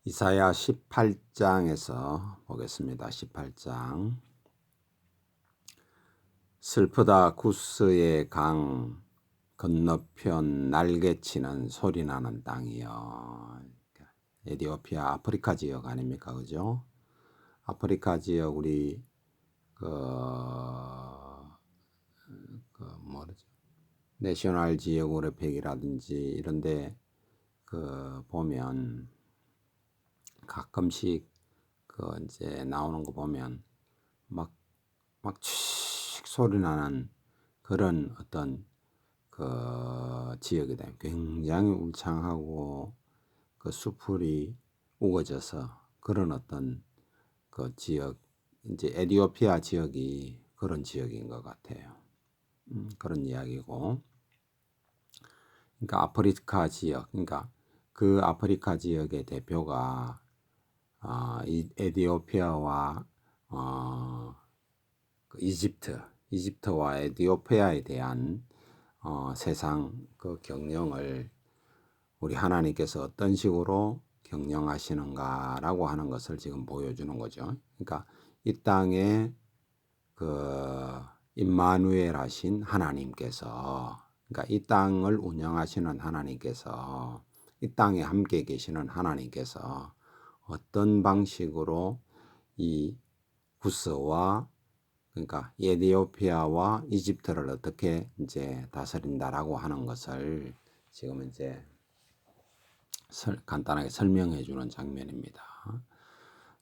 이사야 18장에서 보겠습니다. 18장. 슬프다 구스의 강 건너편 날개치는 소리나는 땅이여. 에티오피아 아프리카 지역 아닙니까? 그죠? 아프리카 지역 우리 뭐죠? 내셔널 지오그래픽이라든지 이런데 보면 가끔씩 이제 나오는 거 보면 막 칙 소리 나는 그런 어떤 지역이다. 굉장히 울창하고 수풀이 우거져서 그런 어떤 지역, 이제 에티오피아 지역이 그런 지역인 것 같아요. 그런 이야기고. 그러니까 아프리카 지역, 그러니까 그 아프리카 지역의 대표가 이 에티오피아와 이집트와 에티오피아에 대한 세상 경영을 우리 하나님께서 어떤 식으로 경영하시는가라고 하는 것을 지금 보여주는 거죠. 그러니까 이 땅에 임마누엘 하신 하나님께서, 그러니까 이 땅을 운영하시는 하나님께서, 이 땅에 함께 계시는 하나님께서 어떤 방식으로 이 구스와 그러니까 에티오피아와 이집트를 어떻게 이제 다스린다라고 하는 것을 지금 이제 간단하게 설명해 주는 장면입니다.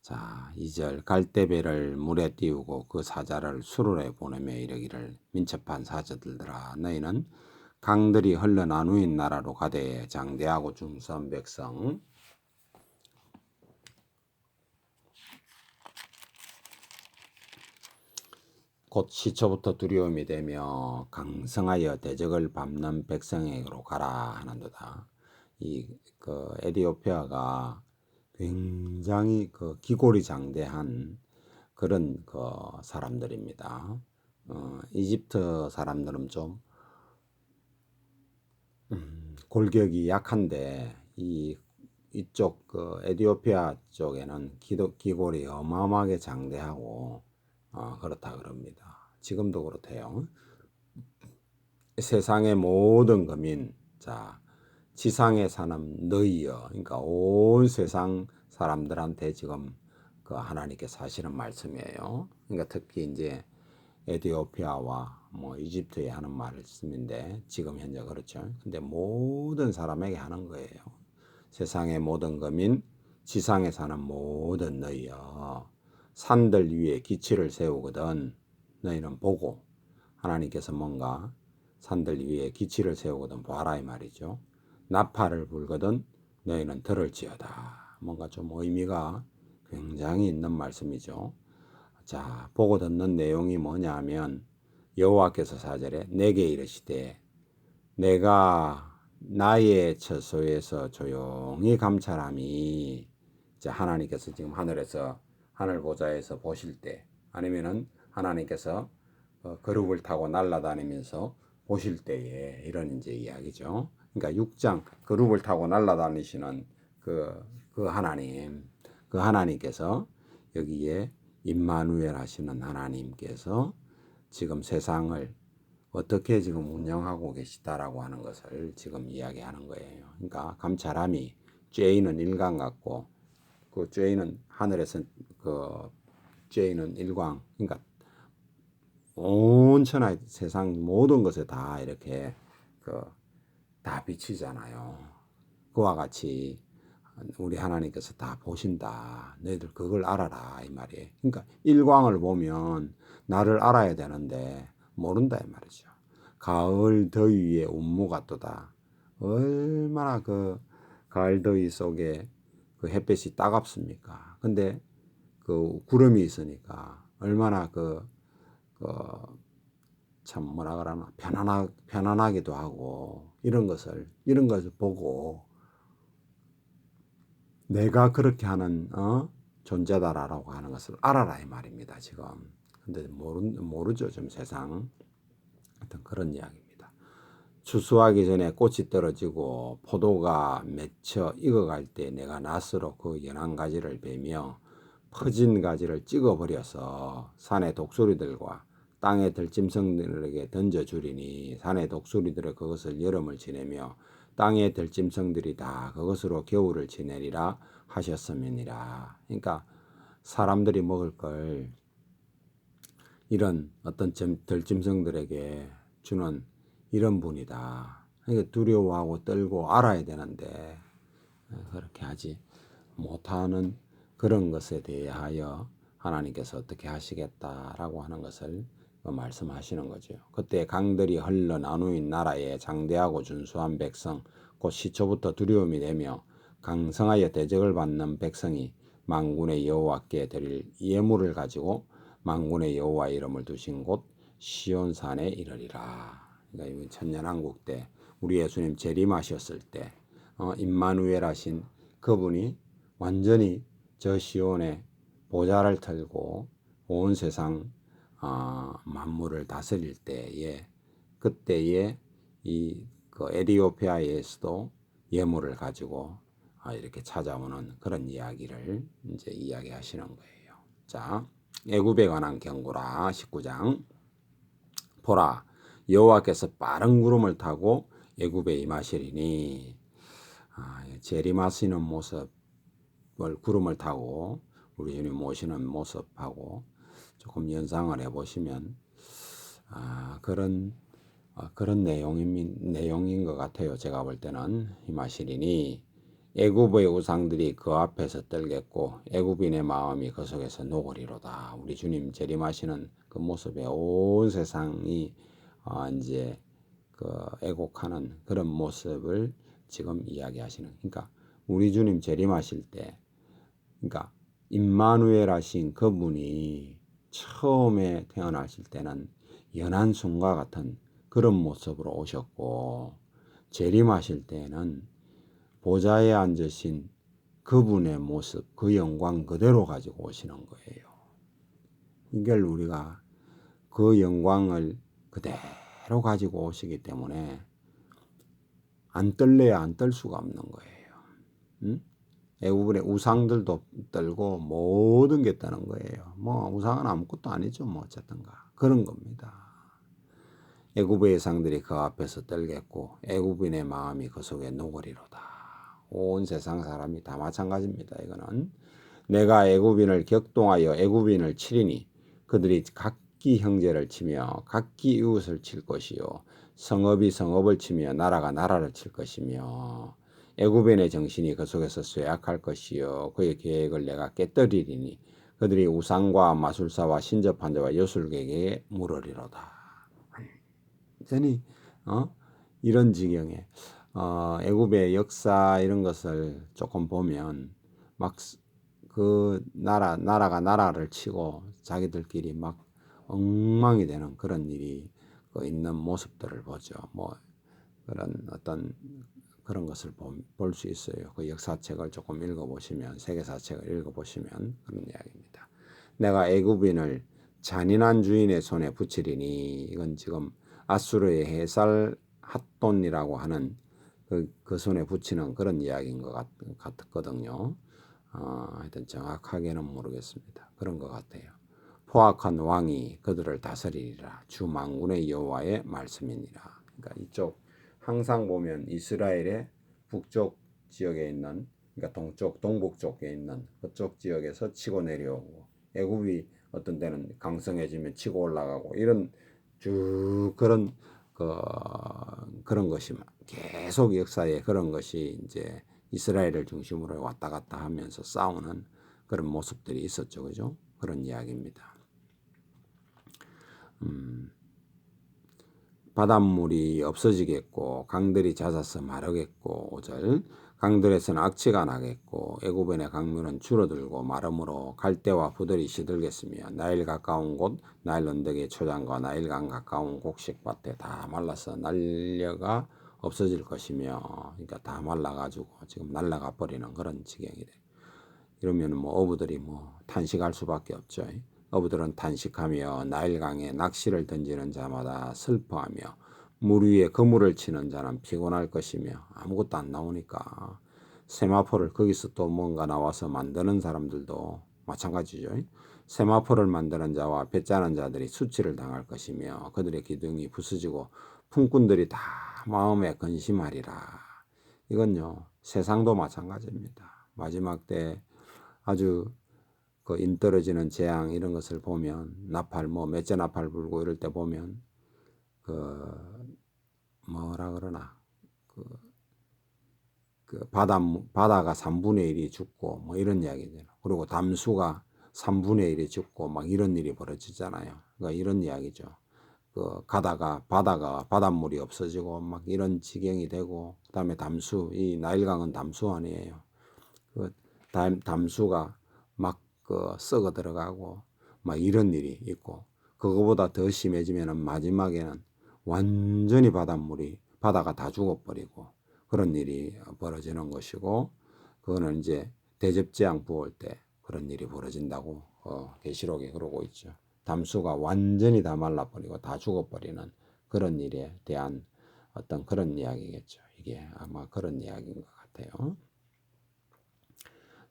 자, 2절 갈대배를 물에 띄우고 그 사자를 수로에 보내며 이르기를 민첩한 사자들들아 너희는 강들이 흘러 나누인 나라로 가되 장대하고 중수한 백성 곧 시초부터 두려움이 되며 강성하여 대적을 밟는 백성에게로 가라 하는도다. 이 에티오피아가 굉장히 기골이 장대한 그런 사람들입니다. 이집트 사람들은 좀 골격이 약한데 이쪽 에티오피아 쪽에는 기골이 어마어마하게 장대하고 그렇다 그럽니다. 지금도 그렇대요. 세상의 모든 거민, 자, 지상에 사는 너희여, 그러니까 온 세상 사람들한테 지금 하나님께서 하시는 말씀이에요. 그러니까 특히 이제 에티오피아와 이집트에 하는 말씀인데 지금 현재 그렇죠. 근데 모든 사람에게 하는 거예요. 세상의 모든 거민, 지상에 사는 모든 너희여, 산들 위에 기치를 세우거든 너희는 보고, 하나님께서 뭔가 산들 위에 기치를 세우거든 봐라 이 말이죠. 나팔을 불거든 너희는 들을지어다. 뭔가 좀 의미가 굉장히 있는 말씀이죠. 자, 보고 듣는 내용이 뭐냐 하면 여호와께서 4절에 내게 이르시되 내가 나의 처소에서 조용히 감찰함이, 자, 하나님께서 지금 하늘에서 하늘 보좌에서 보실 때 아니면은 하나님께서 그룹을 타고 날아다니면서 보실 때에 이런 이제 이야기죠. 그러니까 6장 그룹을 타고 날아다니시는 그 하나님, 그 하나님께서 여기에 임마누엘 하시는 하나님께서 지금 세상을 어떻게 지금 운영하고 계시다라고 하는 것을 지금 이야기하는 거예요. 그러니까 감찰함이 죄인은 일광 같고 죄인은 하늘에서 죄인은 일광, 그러니까 온 천하 세상 모든 것에 다 이렇게 다 비치잖아요. 그와 같이 우리 하나님께서 다 보신다. 너희들 그걸 알아라 이 말이에요. 그러니까 일광을 보면 나를 알아야 되는데 모른다 이 말이죠. 가을 더위에 운무가 떠다. 얼마나 가을 더위 속에 햇볕이 따갑습니까? 근데 구름이 있으니까 얼마나 참 뭐라 그러나 편안하기도 하고 이런 것을 보고 내가 그렇게 하는 존재다라고 하는 것을 알아라 이 말입니다. 지금 근데 모르죠. 좀 세상 어떤 그런 이야기입니다. 추수하기 전에 꽃이 떨어지고 포도가 맺혀 익어갈 때 내가 낫으로 그 연한 가지를 베며 퍼진 가지를 찍어버려서 산의 독수리들과 땅의 들짐승들에게 던져주리니 산의 독수리들은 그것을 여름을 지내며 땅의 들짐승들이 다 그것으로 겨울을 지내리라 하셨음이니라. 그러니까 사람들이 먹을 걸 이런 어떤 들짐승들에게 주는 이런 분이다. 그러니까 두려워하고 떨고 알아야 되는데 그렇게 하지 못하는 그런 것에 대하여 하나님께서 어떻게 하시겠다라고 하는 것을 말씀하시는 거죠. 그때 강들이 흘러 나누인 나라에 장대하고 준수한 백성 곧 시초부터 두려움이 되며 강성하여 대적을 받는 백성이 만군의 여호와께 드릴 예물을 가지고 만군의 여호와 이름을 두신 곳 시온산에 이르리라. 그러니까 이번 천년왕국 때 우리 예수님 재림하셨을 때 임마누엘 하신 그분이 완전히 저 시온에 보좌를 털고 온 세상 만물을 다스릴 때에 그때에 그 에디오피아에서도 예물을 가지고 이렇게 찾아오는 그런 이야기를 이제 이야기하시는 거예요. 자, 애굽에 관한 경고라 19장. 보라, 여호와께서 빠른 구름을 타고 애굽에 임하시리니 재림하시는 모습을 구름을 타고 우리 주님 모시는 모습하고 조금 연상을 해보시면 그런 내용인 것 같아요. 제가 볼 때는 임하시리니 애굽의 우상들이 그 앞에서 떨겠고 애굽인의 마음이 그 속에서 녹으리로다. 우리 주님 재림하시는 그 모습에 온 세상이 이제 그 애곡하는 그런 모습을 지금 이야기하시는. 그러니까 우리 주님 재림하실 때, 그러니까 임마누엘 하신 그분이 처음에 태어나실 때는 연한 손과 같은 그런 모습으로 오셨고 재림하실 때는 보좌에 앉으신 그분의 모습, 그 영광 그대로 가지고 오시는 거예요. 이걸 우리가 그 영광을 그대로 가지고 오시기 때문에 안 떨래야 안 떨 수가 없는 거예요. 응? 애굽의 우상들도 떨고 모든 게 떠는 거예요. 뭐 우상은 아무것도 아니죠. 뭐 어쨌든가 그런 겁니다. 애굽의 우상들이 그 앞에서 떨겠고 애굽인의 마음이 그 속에 녹으리로다. 온 세상 사람이 다 마찬가지입니다. 이거는 내가 애굽인을 격동하여 애굽인을 치리니 그들이 각기 형제를 치며 각기 이웃을 칠 것이요 성읍이 성읍을 치며 나라가 나라를 칠 것이며 애굽인의 정신이 그 속에서 쇠약할 것이요 그의 계획을 내가 깨뜨리리니 그들이 우상과 마술사와 신접한 자와 요술객에게 물으리로다. 완전히 이런 지경에 애굽의 역사 이런 것을 조금 보면 막 그 나라가 나라를 치고 자기들끼리 막 엉망이 되는 그런 일이 있는 모습들을 보죠. 뭐 그런 어떤 그런 것을 볼 수 있어요. 그 역사책을 조금 읽어보시면 세계사책을 읽어보시면 그런 이야기입니다. 내가 애굽인을 잔인한 주인의 손에 붙이리니 이건 지금 아수르의 해살 핫돈이라고 하는 그 손에 붙이는 그런 이야기인 것 같거든요. 하여튼 정확하게는 모르겠습니다. 그런 것 같아요. 포악한 왕이 그들을 다스리리라. 주 만군의 여호와의 말씀이니라. 그러니까 이쪽 항상 보면 이스라엘의 북쪽 지역에 있는 그러니까 동북 쪽에 있는 그쪽 지역에서 치고 내려오고 애굽이 어떤 때는 강성해지면 치고 올라가고 이런 쭉 그런 것이 계속 역사에 그런 것이 이제 이스라엘을 중심으로 왔다 갔다 하면서 싸우는 그런 모습들이 있었죠. 그죠? 그런 이야기입니다. 바닷물이 없어지겠고 강들이 잦아서 마르겠고 5절 강들에서는 악취가 나겠고 애굽인의 강물은 줄어들고 마름으로 갈대와 부들이 시들겠으며 나일 가까운 곳 나일 언덕의 초장과 나일강 가까운 곡식밭에 다 말라서 날려가 없어질 것이며 그러니까 다 말라가지고 지금 날라가 버리는 그런 지경이래. 이러면 뭐 어부들이 뭐 탄식할 수밖에 없죠. 어부들은 탄식하며 나일강에 낚시를 던지는 자마다 슬퍼하며 물 위에 그물을 치는 자는 피곤할 것이며 아무것도 안 나오니까 세마포를 거기서 또 뭔가 나와서 만드는 사람들도 마찬가지죠. 세마포를 만드는 자와 배 짜는 자들이 수치를 당할 것이며 그들의 기둥이 부서지고 품꾼들이 다 마음에 근심하리라. 이건요 세상도 마찬가지입니다. 마지막 때 아주 그 인떨어지는 재앙 이런 것을 보면 나팔 뭐 몇째 나팔 불고 이럴 때 보면 그 뭐라 그러나 그 바다가 3분의 1이 죽고 뭐 이런 이야기잖아요. 그리고 담수가 3분의 1이 죽고 막 이런 일이 벌어지잖아요. 그러니까 이런 이야기죠. 그 가다가 바다가 바닷물이 없어지고 막 이런 지경이 되고 그다음에 담수 이 나일강은 담수 아니에요. 그 담수가 막 그 썩어 들어가고 막 이런 일이 있고 그거보다 더 심해지면은 마지막에는 완전히 바다가 다 죽어버리고 그런 일이 벌어지는 것이고 그거는 이제 대접재앙 부을 때 그런 일이 벌어진다고 계시록에 그러고 있죠. 담수가 완전히 다 말라버리고 다 죽어버리는 그런 일에 대한 어떤 그런 이야기겠죠. 이게 아마 그런 이야기인 것 같아요.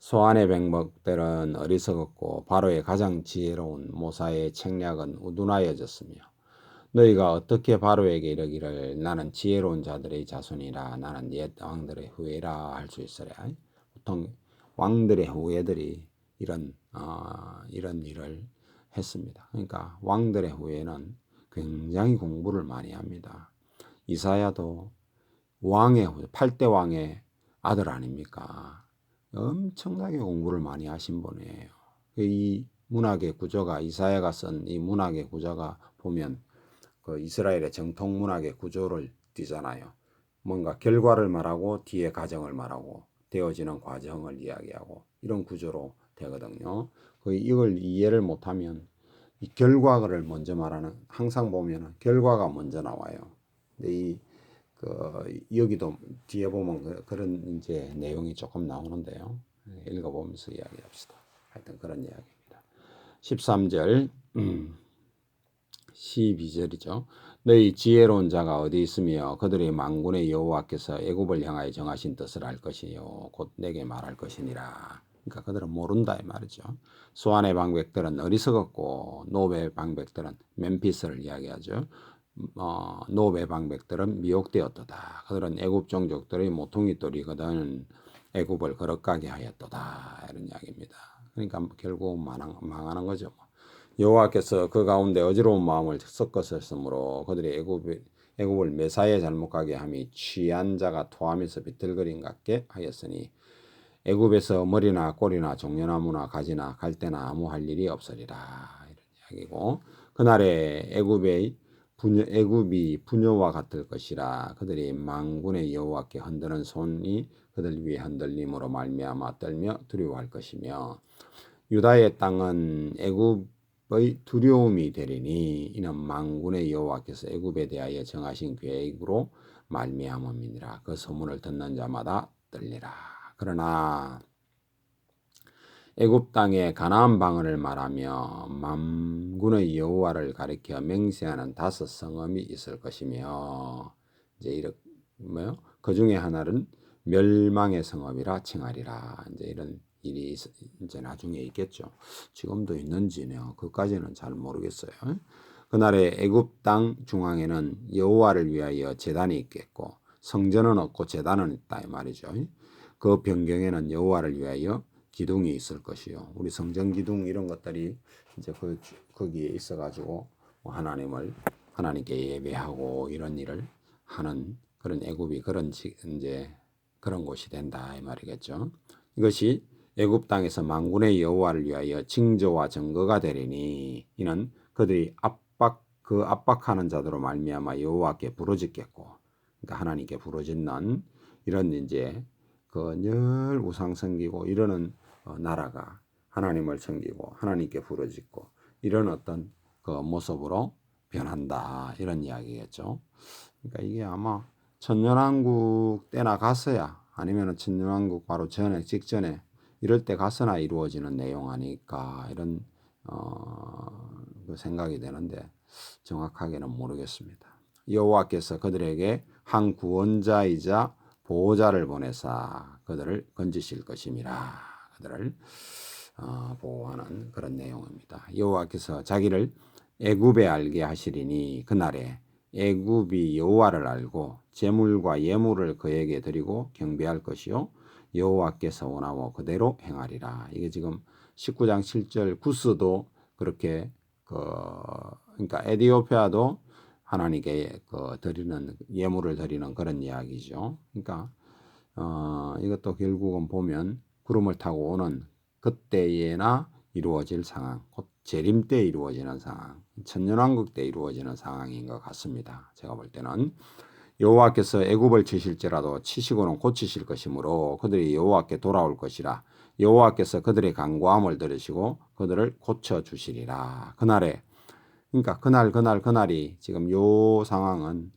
소안의 백목들은 어리석었고 바로의 가장 지혜로운 모사의 책략은 우둔하여졌으며 너희가 어떻게 바로에게 이르기를 나는 지혜로운 자들의 자손이라 나는 옛 왕들의 후예라 할 수 있으랴. 보통 왕들의 후예들이 이런 일을 했습니다. 그러니까 왕들의 후예는 굉장히 공부를 많이 합니다. 이사야도 왕의 후예, 8대 왕의 아들 아닙니까? 엄청나게 공부를 많이 하신 분이에요. 이 문학의 구조가 이사야가 쓴 이 문학의 구조가 보면 그 이스라엘의 정통 문학의 구조를 띠잖아요. 뭔가 결과를 말하고 뒤에 과정을 말하고 되어지는 과정을 이야기하고 이런 구조로 되거든요. 이걸 이해를 못하면 이 결과를 먼저 말하는 항상 보면 결과가 먼저 나와요. 근데 여기도 뒤에 보면 그런 이제 내용이 조금 나오는데요. 읽어보면서 이야기합시다. 하여튼 그런 이야기입니다. 13절 12절이죠. 너희 지혜로운 자가 어디 있으며 그들의 만군의 여호와께서 애굽을 향하여 정하신 뜻을 알 것이요 곧 내게 말할 것이니라. 그러니까 그들은 모른다 이 말이죠. 소안의 방백들은 어리석었고 노베의 방백들은 멤피스를 이야기하죠. 노베 방백들은 미혹되었도다. 그들은 애굽 종족들의 모퉁이 돌이거든 애굽을 거룩하게 하였도다. 이런 이야기입니다. 그러니까 결국 망하는 거죠. 여호와께서 그 가운데 어지러운 마음을 섞으셨으므로 그들이 애굽을 매사에 잘못 가게 함이 취한 자가 토하면서 비틀거림 같게 하였으니 애굽에서 머리나 꼬리나 종려나무나 가지나 갈대나 아무 할 일이 없으리라. 이런 이야기고 그날에 애굽이 부녀와 같을 것이라. 그들이 만군의 여호와께 흔드는 손이 그들 위에 흔들림으로 말미암아 떨며 두려워할 것이며 유다의 땅은 애굽의 두려움이 되리니 이는 만군의 여호와께서 애굽에 대하여 정하신 계획으로 말미암음이니라. 그 소문을 듣는 자마다 떨리라. 그러나 애굽 땅에 가나안 방언을 말하며 만군의 여호와를 가리켜 맹세하는 5 성읍이 있을 것이며 이제 이렇게 뭐요? 그 중에 하나는 멸망의 성읍이라 칭하리라. 이제 이런 일이 이제 나중에 있겠죠. 지금도 있는지요. 그까지는 잘 모르겠어요. 그날에 애굽 땅 중앙에는 여호와를 위하여 제단이 있겠고 성전은 없고 제단은 있다 이 말이죠. 그 변경에는 여호와를 위하여 기둥이 있을 것이요. 우리 성전 기둥 이런 것들이 이제 거기에 있어가지고 하나님께 예배하고 이런 일을 하는 그런 애굽이 이제 그런 곳이 된다 이 말이겠죠. 이것이 애굽 땅에서 만군의 여호와를 위하여 징조와 증거가 되리니 이는 그들이 압박하는 자들로 말미암아 여호와께 부르짖겠고, 그러니까 하나님께 부르짖는 이런 이제 그 늘 우상 섬기고 이러는 나라가 하나님을 섬기고 하나님께 부르짖고 이런 어떤 그 모습으로 변한다 이런 이야기겠죠. 그러니까 이게 아마 천년왕국 때나 갔어야 아니면 천년왕국 바로 직전에 이럴 때 가서나 이루어지는 내용 아닐까 이런 그 생각이 되는데 정확하게는 모르겠습니다. 여호와께서 그들에게 한 구원자이자 보호자를 보내사 그들을 건지실 것임이라. 그들을 보호하는 그런 내용입니다. 여호와께서 자기를 애굽에 알게 하시리니 그날에 애굽이 여호와를 알고 제물과 예물을 그에게 드리고 경배할 것이요 여호와께서 원하고 그대로 행하리라. 이게 지금 19장 7절 구스도 그렇게 그러니까 에디오피아도 하나님께 드리는 예물을 드리는 그런 이야기죠. 그러니까 이것도 결국은 보면 구름을 타고 오는 그때에나 이루어질 상황, 곧 재림 때 이루어지는 상황, 천년왕국 때 이루어지는 상황인 것 같습니다. 제가 볼 때는 여호와께서 애굽을 치실지라도 치시고는 고치실 것이므로 그들이 여호와께 돌아올 것이라. 여호와께서 그들의 간구함을 들으시고 그들을 고쳐 주시리라. 그날에 그러니까 그날이 지금 요 상황은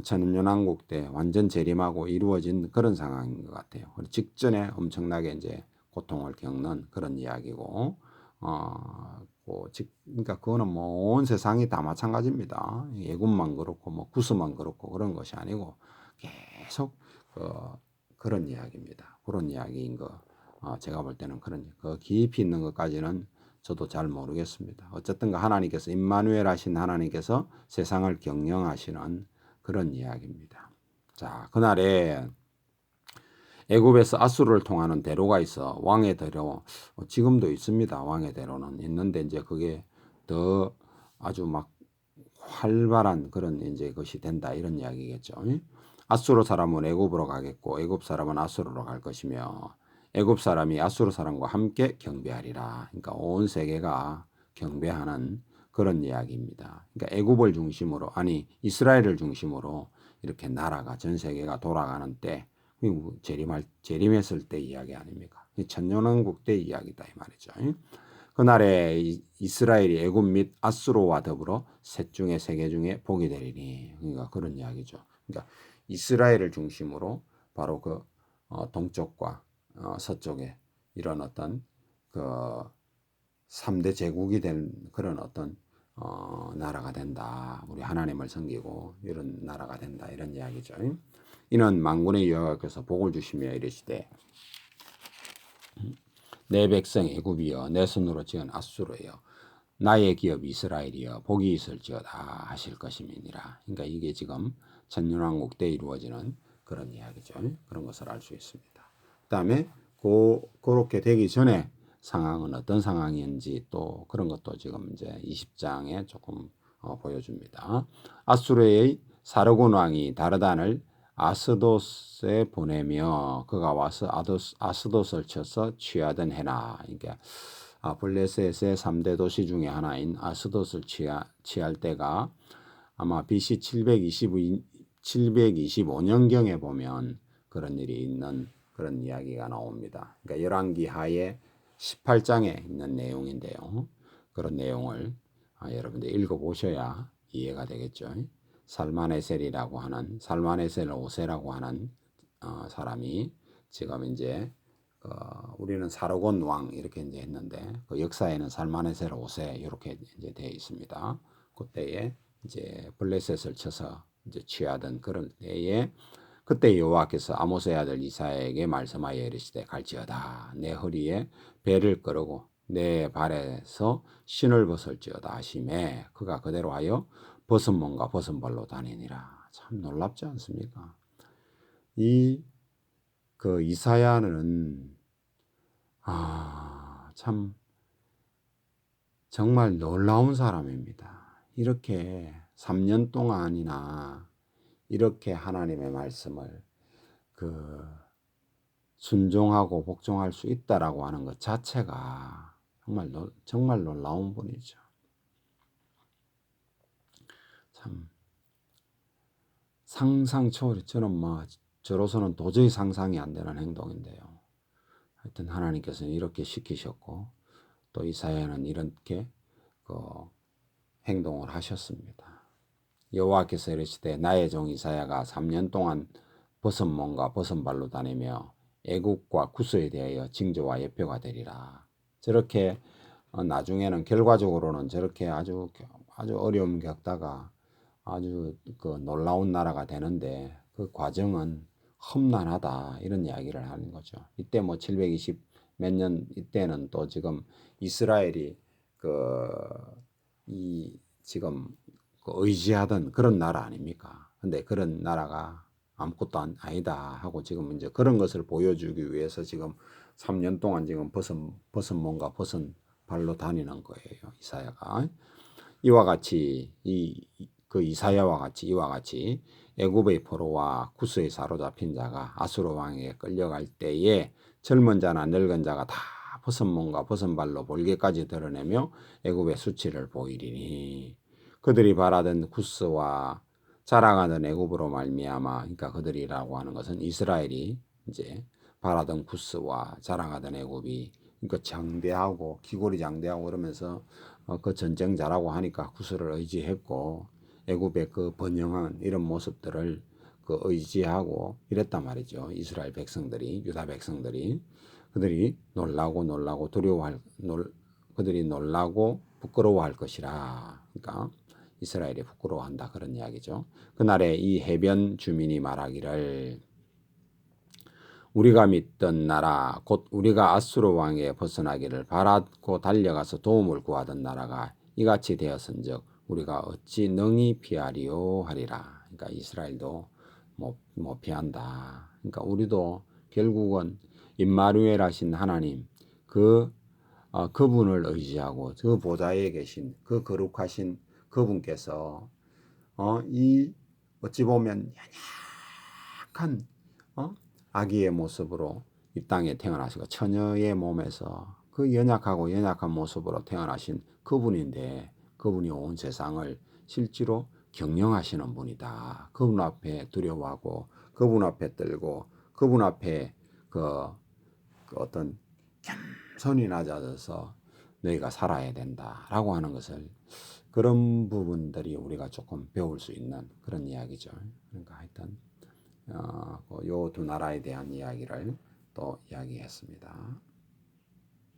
천년왕국 때 완전 재림하고 이루어진 그런 상황인 것 같아요. 직전에 엄청나게 이제 고통을 겪는 그런 이야기고, 그러니까 그거는 뭐 온 세상이 다 마찬가지입니다. 예군만 그렇고 뭐 구스만 그렇고 그런 것이 아니고 계속 그런 이야기입니다. 그런 이야기인 거, 제가 볼 때는 그런 깊이 있는 것까지는 저도 잘 모르겠습니다. 어쨌든 하나님께서 임마누엘 하신 하나님께서 세상을 경영하시는 그런 이야기입니다. 자, 그날에 애굽에서 아수르를 통하는 대로가 있어. 왕의 대로. 지금도 있습니다. 왕의 대로는 있는데 이제 그게 더 아주 막 활발한 그런 이제 것이 된다 이런 이야기겠죠. 아수르 사람은 애굽으로 가겠고 애굽 사람은 아수르로 갈 것이며 애굽 사람이 아수르 사람과 함께 경배하리라. 그러니까 온 세계가 경배하는 그런 이야기입니다. 그러니까 애굽을 중심으로 이스라엘을 중심으로 이렇게 나라가 전 세계가 돌아가는 때 재림했을 때 이야기 아닙니까? 천년왕국 때 이야기다 이 말이죠. 그날에 이스라엘이 애굽 및 아수르와 더불어 셋 중에 세 개 중에 복이 되리니. 그러니까 그런 이야기죠. 그러니까 이스라엘을 중심으로 바로 동쪽과 서쪽에 이런 어떤 그 3대 제국이 된 그런 어떤 나라가 된다. 우리 하나님을 섬기고 이런 나라가 된다. 이런 이야기죠. 이는 만군의 여호와께서 복을 주시며 이르시되 내 백성 애굽이여 내 손으로 지은 아수르여 나의 기업 이스라엘이여 복이 있을지어다 하실 것임이니라. 그러니까 이게 지금 천년왕국 때 이루어지는 그런 이야기죠. 그런 것을 알 수 있습니다. 그다음에 그렇게 되기 전에 상황은 어떤 상황인지 또 그런 것도 지금 이제 20장에 조금 보여줍니다. 아수르의 사르곤 왕이 다르단을 아스돗에 보내며 그가 와서 아스돗을 쳐서 취하던 해나. 그러니까 블레셋의 3대 도시 중에 하나인 아스돗을 취할 때가 아마 BC 725년경에 보면 그런 일이 있는 그런 이야기가 나옵니다. 그러니까 열왕기 하에 18장에 있는 내용인데요. 그런 내용을 여러분들 읽어보셔야 이해가 되겠죠. 살마네셀이라고 하는 살마네셀 5세라고 하는 사람이 지금 이제 우리는 사르곤 왕 이렇게 이제 했는데 그 역사에는 살마네셀 5세 이렇게 이제 되어 있습니다. 그때에 이제 블레셋을 쳐서 이제 취하던 그런 때에 그때 여호와께서 아모스의 아들 이사야에게 말씀하여 이르시되 갈지어다 내 허리에 배를 끌고 내 발에서 신을 벗을지어다 하시매 그가 그대로 하여 벗은 몸과 벗은 발로 다니니라. 참 놀랍지 않습니까? 그 이사야는 참 정말 놀라운 사람입니다. 이렇게 3년 동안이나 이렇게 하나님의 말씀을 순종하고 복종할 수 있다라고 하는 것 자체가 정말 놀라운 분이죠. 참 상상 초월이 저는 저로서는 도저히 상상이 안 되는 행동인데요. 하여튼 하나님께서는 이렇게 시키셨고 또 이사야는 이렇게 행동을 하셨습니다. 여호와께서 이르시되 나의 종 이사야가 3년 동안 벗은 몸과 벗은 발로 다니며 애국과 구스에 대하여 징조와 예표가 되리라. 저렇게 나중에는 결과적으로는 저렇게 아주 어려움 겪다가 아주 그 놀라운 나라가 되는데 그 과정은 험난하다 이런 이야기를 하는 거죠. 이때 뭐 720 몇 년 이때는 또 지금 이스라엘이 이 지금 의지하던 그런 나라 아닙니까? 근데 그런 나라가 아무것도 아니다 하고 지금 이제 그런 것을 보여주기 위해서 지금 3년 동안 지금 벗은 발로 다니는 거예요. 이사야가. 이와 같이 그 이사야와 같이 이와 같이 애굽의 포로와 구스에 사로잡힌 자가 아수르 왕에게 끌려갈 때에 젊은 자나 늙은 자가 다 벗은 몸과 벗은 발로 볼개까지 드러내며 애굽의 수치를 보이리니 그들이 바라던 구스와 자랑하던 애굽으로 말미암아 그러니까 그들이라고 하는 것은 이스라엘이 이제 바라던 구스와 자랑하던 애굽이 그러니까 장대하고 기골이 장대하고 그러면서 그 전쟁 잘하고 하니까 구스를 의지했고 애굽의 그 번영한 이런 모습들을 그 의지하고 이랬단 말이죠. 이스라엘 백성들이 유다 백성들이 그들이 놀라고 그들이 놀라고 부끄러워할 것이라. 그러니까 이스라엘이 부끄러워한다 그런 이야기죠. 그날에 이 해변 주민이 말하기를 우리가 믿던 나라 곧 우리가 아수르 왕에 벗어나기를 바라고 달려가서 도움을 구하던 나라가 이같이 되었은즉 우리가 어찌 능히 피하리요 하리라. 그러니까 이스라엘도 못 피한다. 그러니까 우리도 결국은 임마누엘 하신 하나님 그분을 의지하고 그 보좌에 계신 그 거룩하신 그분께서 이 어찌 보면 연약한 아기의 모습으로 이 땅에 태어나시고 처녀의 몸에서 그 연약한 모습으로 태어나신 그분인데 그분이 온 세상을 실제로 경영하시는 분이다. 그분 앞에 두려워하고 그분 앞에 떨고 그분 앞에 그 어떤 겸손히 낮아져서 너희가 살아야 된다라고 하는 것을 그런 부분들이 우리가 조금 배울 수 있는 그런 이야기죠. 그러니까 하여튼 요 두 나라에 대한 이야기를 또 이야기했습니다.